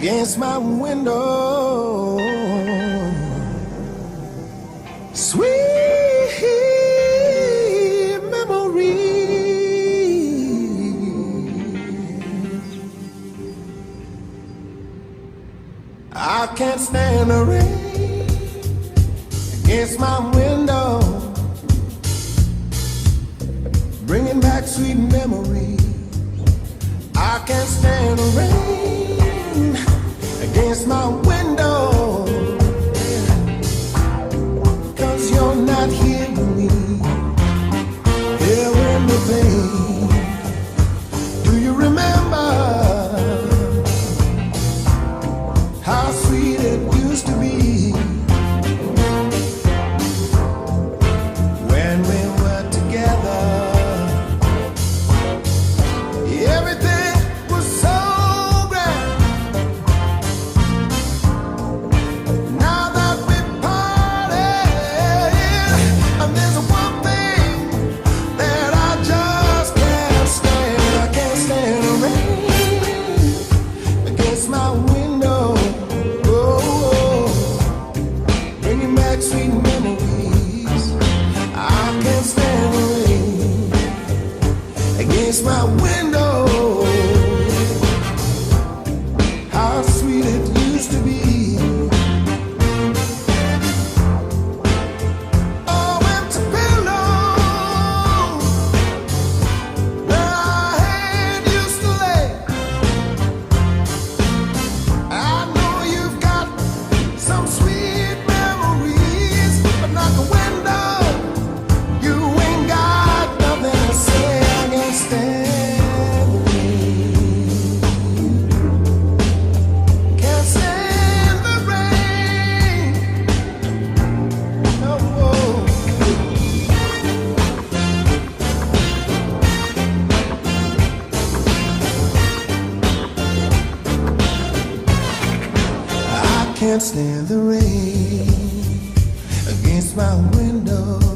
against my window. Sweet memory. I can't stand the rain against my window, bringing back sweet memories. I can't stand the rain against my window, 'cause you're not here with me, here in the pain. Do you remember how sweet it used to be when we were together? Everything was so grand. Now that we parted, and there's one thing that I just can't stand. I can't stand the rain against my window. Oh, bringing back sweet memories. I can't stand the rain against my window. How sweet it used to be. Oh, empty pillow where our head used to lay. I know you've got some sweet memories, but not the window. You ain't got nothing to say. I can't stand the rain. Can't stand the rain. No. I can't stand the rain against my window.